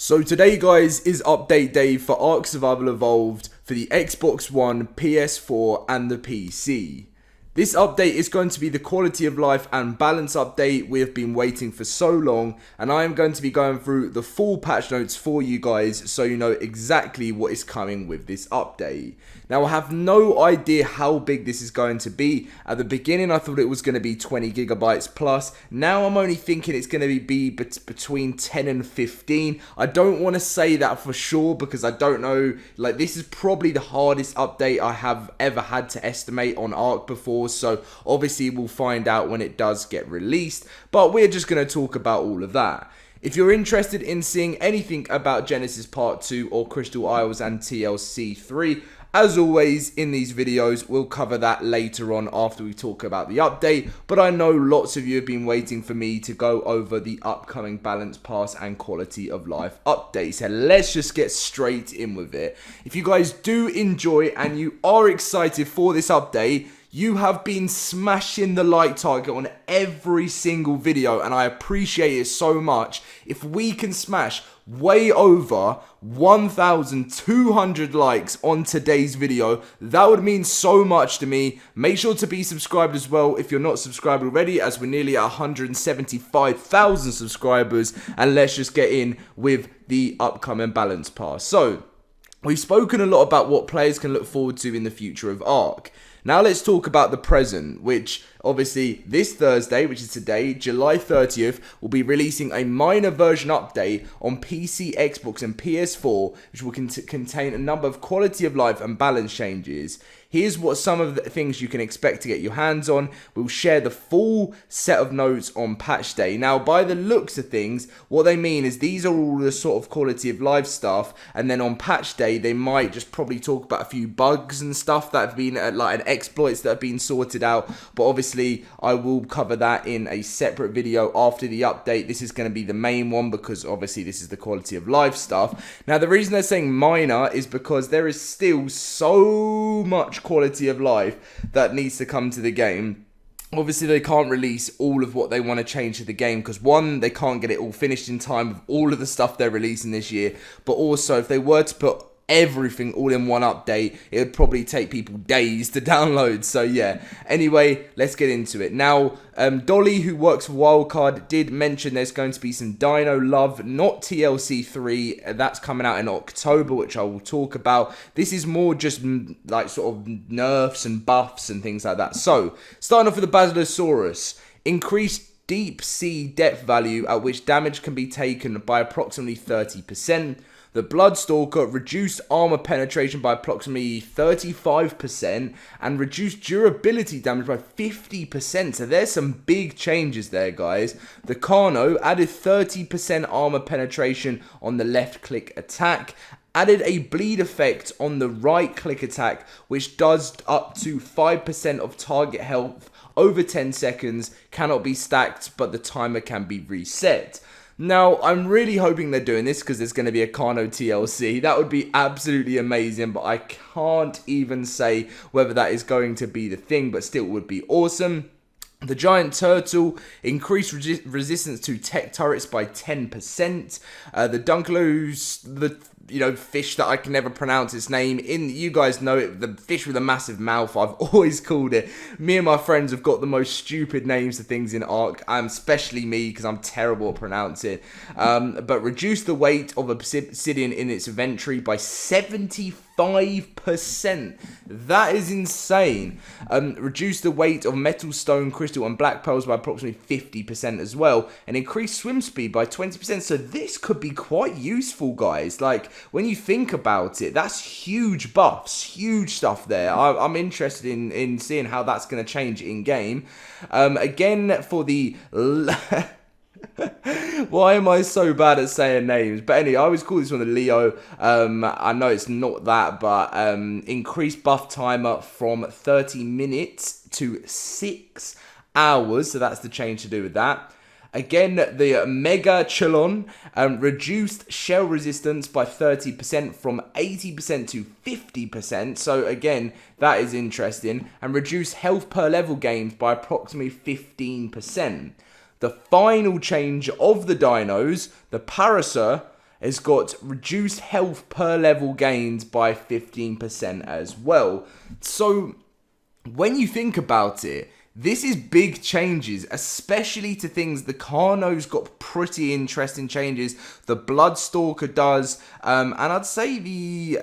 So today, guys, is update day for Ark Survival Evolved for the Xbox One, PS4 and the PC. This update is going to be the quality of life and balance update we have been waiting for so long, and I am going to be going through the full patch notes for you guys so you know exactly what is coming with this update. Now, I have no idea how big this is going to be. At the beginning, I thought it was going to be 20 gigabytes plus. Now I'm only thinking it's going to be between 10 and 15. I don't want to say that for sure because I don't know. Like, this is probably the hardest update I have ever had to estimate on Ark before. So obviously we'll find out when it does get released. But we're just going to talk about all of that. If you're interested in seeing anything about Genesis Part 2 or Crystal Isles and TLC 3, as always, in these videos, we'll cover that later on after we talk about the update, but I know lots of you have been waiting for me to go over the upcoming balance pass and quality of life updates. So let's just get straight in with it. If you guys do enjoy and you are excited for this update, you have been smashing the like target on every single video, and I appreciate it so much. If we can smash way over 1,200 likes on today's video, that would mean so much to me. Make sure to be subscribed as well if you're not subscribed already, as we're nearly at 175,000 subscribers, and let's just get in with the upcoming balance pass. So, we've spoken a lot about what players can look forward to in the future of Ark. Now let's talk about the present, which obviously this Thursday, which is today, July 30th, will be releasing a minor version update on PC, Xbox and PS4, which will contain a number of quality of life and balance changes. Here's what some of the things you can expect to get your hands on. We'll share the full set of notes on patch day. Now, by the looks of things, what they mean is these are all the sort of quality of life stuff, and then on patch day, they might just probably talk about a few bugs and stuff that have been, like, exploits that have been sorted out, but obviously, I will cover that in a separate video after the update. This is going to be the main one because obviously this is the quality of life stuff. Now, the reason they're saying minor is because there is still so much quality of life that needs to come to the game. Obviously, they can't release all of what they want to change to the game because, one, they can't get it all finished in time with all of the stuff they're releasing this year, but also if they were to put everything all in one update, it would probably take people days to download. So yeah, anyway, let's get into it. Now, Dolly, who works for Wildcard, did mention there's going to be some Dino Love, not TLC 3. That's coming out in October, which I will talk about. This is more just like sort of nerfs and buffs and things like that. So, starting off with the Basilosaurus, increased deep sea depth value at which damage can be taken by approximately 30%. The Blood Stalker reduced armor penetration by approximately 35% and reduced durability damage by 50%. So there's some big changes there, guys. The Carno added 30% armor penetration on the left click attack. Added a bleed effect on the right click attack, which does up to 5% of target health over 10 seconds. Cannot be stacked, but the timer can be reset. Now, I'm really hoping they're doing this because there's going to be a Carno TLC. That would be absolutely amazing, but I can't even say whether that is going to be the thing, but still would be awesome. The Giant Turtle increased resistance to tech turrets by 10%. The Dunkalos, the fish that I can never pronounce its name. You guys know it, the fish with a massive mouth, I've always called it. Me and my friends have got the most stupid names to things in Ark, especially me because I'm terrible at pronouncing. But reduced the weight of Obsidian in its inventory by 75%. That is insane. Reduced the weight of metal, stone, crystal and black pearls by approximately 50% as well, and increased swim speed by 20%. So this could be quite useful, guys. Like, when you think about it, that's huge buffs, huge stuff there. I'm interested in seeing how that's going to change in game. Again, for the why am I so bad at saying names? But anyway, I always call this one the Leo. I know it's not that, but increased buff timer from 30 minutes to 6 hours. So that's the change to do with that. Again, the Mega Chelon reduced shell resistance by 30% from 80% to 50%. So again, that is interesting. And reduced health per level gains by approximately 15%. The final change of the dinos, the Parasaur, has got reduced health per level gained by 15% as well. So when you think about it, this is big changes, especially to things. The Carno's got pretty interesting changes. The Blood Stalker does, and I'd say the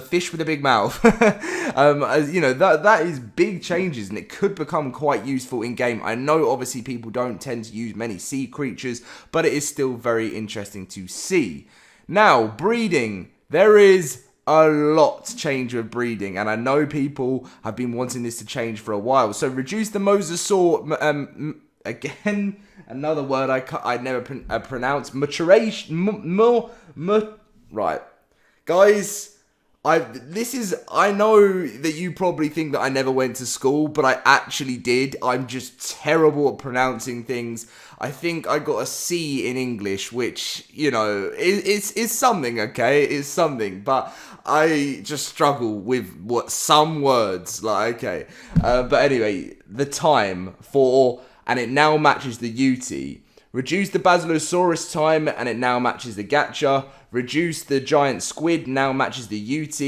fish with a big mouth. That is big changes, and it could become quite useful in game. I know obviously people don't tend to use many sea creatures, but it is still very interesting to see. Now, breeding, there is a lot to change with breeding, and I know people have been wanting this to change for a while. So reduce the mosasaur, again, another word I'd never pronounce, maturation, right, guys. I know that you probably think that I never went to school, but I actually did. I'm just terrible at pronouncing things. I think I got a C in English, which, is something, okay? It's something, but I just struggle with some words, okay. But anyway, the time and it now matches the UT. Reduce the Basilosaurus time, and it now matches the gacha. Reduce the giant squid, now matches the UT.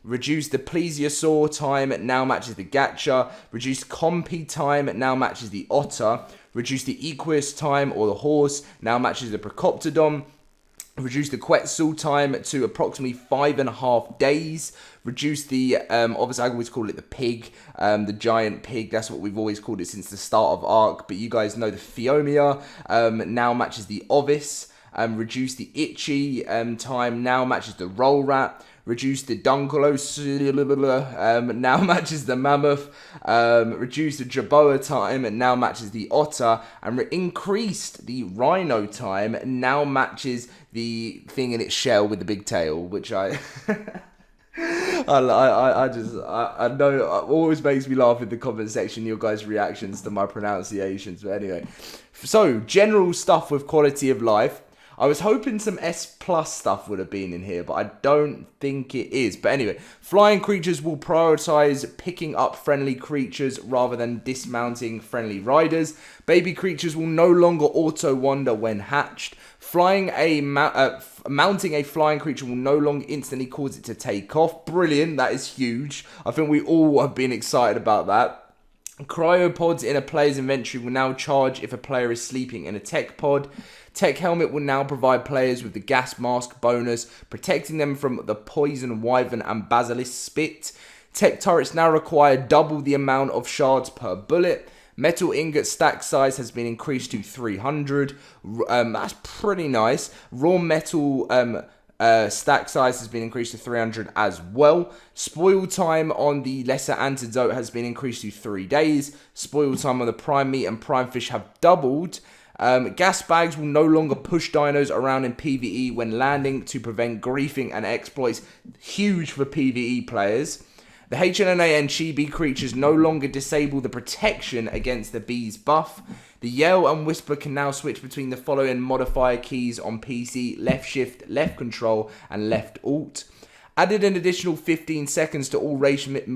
Reduce the plesiosaur time, it now matches the gacha. Reduce compy time, it now matches the otter. Reduce the equus time, or the horse, now matches the procoptodon. Reduce the Quetzal time to approximately 5.5 days. Reduce the, obviously I always call it the pig, the giant pig. That's what we've always called it since the start of Ark. But you guys know the Phiomia now matches the Ovis. Reduce the Itchy time, now matches the Roll Rat. Reduce the Dunkelos, now matches the Mammoth. Reduce the Jerboa time, now matches the Otter. And increased the Rhino time, now matches the thing in its shell with the big tail, which I know it always makes me laugh in the comment section, your guys' reactions to my pronunciations. But anyway, so general stuff with quality of life. I was hoping some S plus stuff would have been in here, but I don't think it is. But anyway, flying creatures will prioritize picking up friendly creatures rather than dismounting friendly riders. Baby creatures will no longer auto-wander when hatched. Mounting a flying creature will no longer instantly cause it to take off. Brilliant, that is huge. I think we all have been excited about that. Cryopods in a player's inventory will now charge if a player is sleeping in a tech pod. Tech Helmet will now provide players with the gas mask bonus, protecting them from the poison wyvern and basilisk spit. Tech turrets now require double the amount of shards per bullet. Metal ingot stack size has been increased to 300. That's pretty nice. Raw metal stack size has been increased to 300 as well. Spoil time on the lesser antidote has been increased to 3 days. Spoil time on the prime meat and prime fish have doubled. Gas bags will no longer push dinos around in PvE when landing to prevent griefing and exploits. Huge for PvE players. The HNNA and Chibi creatures no longer disable the protection against the bees buff. The Yell and Whisper can now switch between the following modifier keys on PC: left shift, left control, and left alt. Added an additional 15 seconds to all race missions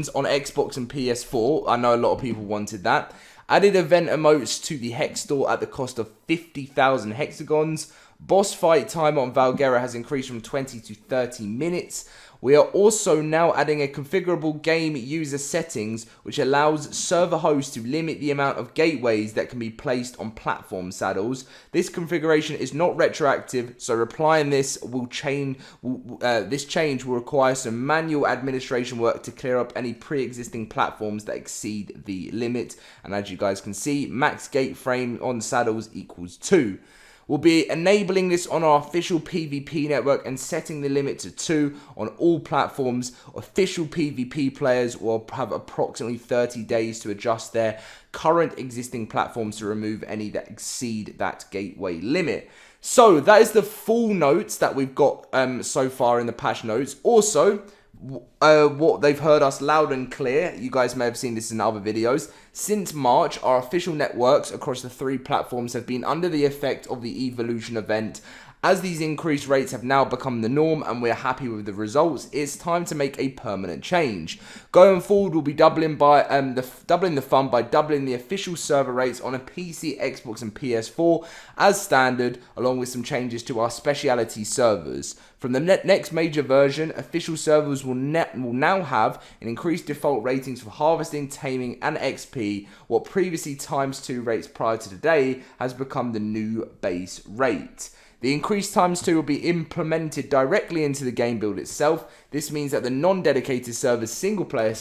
on Xbox and PS4. I know a lot of people wanted that. Added event emotes to the Hex store at the cost of 50,000 hexagons. Boss fight time on Valguera has increased from 20 to 30 minutes. We are also now adding a configurable game user settings, which allows server hosts to limit the amount of gateways that can be placed on platform saddles. This configuration is not retroactive, so applying this change will require some manual administration work to clear up any pre-existing platforms that exceed the limit. And as you guys can see, max gate frame on saddles equals 2. We'll be enabling this on our official PvP network and setting the limit to 2 on all platforms. Official PvP players will have approximately 30 days to adjust their current existing platforms to remove any that exceed that gateway limit. So that is the full notes that we've got so far in the patch notes. Also, what they've heard us loud and clear, you guys may have seen this in other videos. Since March, our official networks across the 3 platforms have been under the effect of the evolution event, As these increased rates have now become the norm and we're happy with the results, it's time to make a permanent change. Going forward, we'll be doubling the fun by doubling the official server rates on a PC, Xbox and PS4 as standard, along with some changes to our specialty servers. From the next major version, official servers will now have an increased default ratings for harvesting, taming and XP. What previously ×2 rates prior to today has become the new base rate. The increased ×2 will be implemented directly into the game build itself. This means that the non-dedicated servers, single-player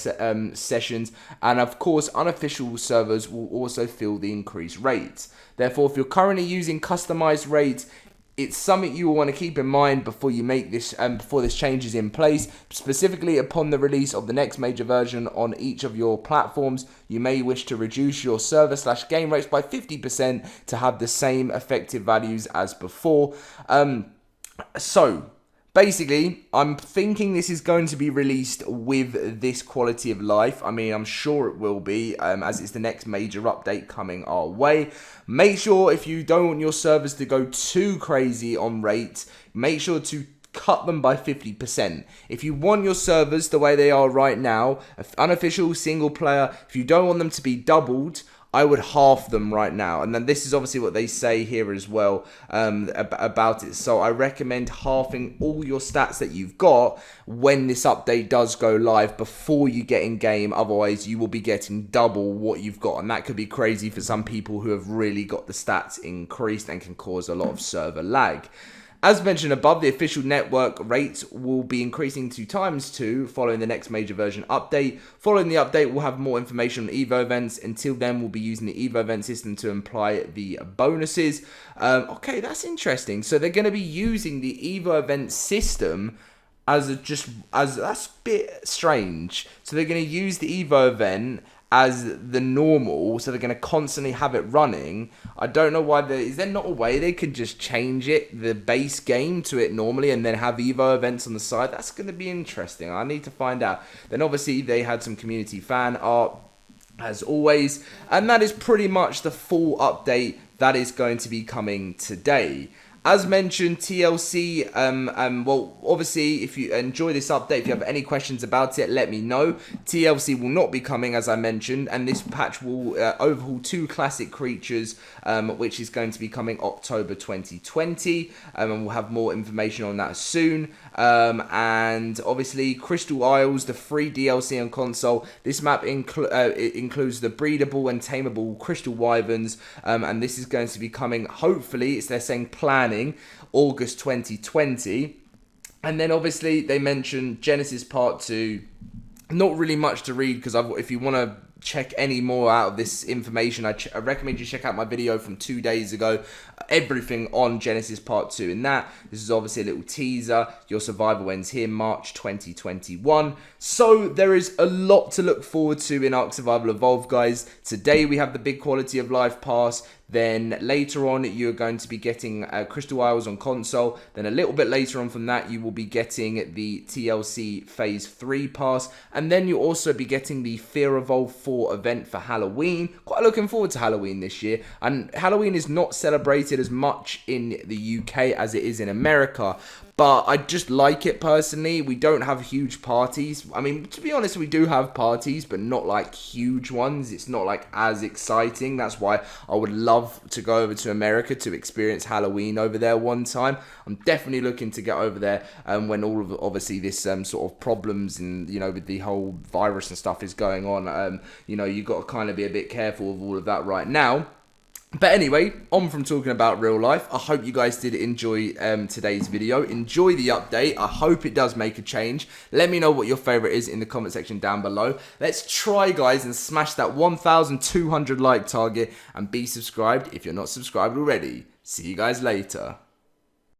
sessions, and of course unofficial servers will also feel the increased rates. Therefore, if you're currently using customized rates, it's something you will want to keep in mind before you make this, before this change is in place. Specifically, upon the release of the next major version on each of your platforms, you may wish to reduce your server/game rates by 50% to have the same effective values as before. Basically, I'm thinking this is going to be released with this quality of life. I mean, I'm sure it will be, as it's the next major update coming our way. Make sure, if you don't want your servers to go too crazy on rates, make sure to cut them by 50%. If you want your servers the way they are right now, unofficial, single player, if you don't want them to be doubled, I would half them right now. And then this is obviously what they say here as well about it. So I recommend halving all your stats that you've got when this update does go live before you get in game. Otherwise, you will be getting double what you've got. And that could be crazy for some people who have really got the stats increased and can cause a lot of server lag. As mentioned above, the official network rates will be increasing to ×2 following the next major version update. Following the update, we'll have more information on Evo events. Until then, we'll be using the Evo event system to apply the bonuses. Okay, that's interesting. So they're going to be using the Evo event system that's a bit strange. So they're going to use the Evo event as the normal, so they're going to constantly have it running. I don't know why. Is there not a way they could just change the base game to it normally and then have Evo events on the side? That's going to be interesting. I need to find out. Then obviously they had some community fan art as always, and that is pretty much the full update that is going to be coming today. As mentioned, TLC, well, obviously, if you enjoy this update, if you have any questions about it, let me know. TLC will not be coming, as I mentioned, and this patch will overhaul 2 classic creatures, which is going to be coming October 2020, and we'll have more information on that soon. And obviously, Crystal Isles, the free DLC on console. This map includes the breedable and tameable Crystal Wyverns, and this is going to be coming, hopefully, they're saying planning, August 2020. And then obviously they mentioned Genesis Part 2. Not really much to read, because if you want to check any more out of this information, I recommend you check out my video from 2 days ago. Everything on Genesis Part 2 in that. This is obviously a little teaser. Your survival ends here March 2021. So there is a lot to look forward to in Ark Survival Evolved, guys. Today we have the big quality of life pass. Then later on, you're going to be getting Crystal Isles on console. Then a little bit later on from that, you will be getting the TLC Phase 3 pass. And then you'll also be getting the Fear Evolved 4 event for Halloween. Quite looking forward to Halloween this year. And Halloween is not celebrated as much in the UK as it is in America. But I just like it personally. We don't have huge parties. I mean, to be honest, we do have parties, but not like huge ones. It's not like as exciting. That's why I would love to go over to America to experience Halloween over there one time. I'm definitely looking to get over there when all of, obviously, this sort of problems and, you know, with the whole virus and stuff is going on. You know, you've got to kind of be a bit careful of all of that right now. But anyway, on from talking about real life. I hope you guys did enjoy today's video. Enjoy the update. I hope it does make a change. Let me know what your favorite is in the comment section down below. Let's try, guys, and smash that 1,200 like target and be subscribed if you're not subscribed already. See you guys later.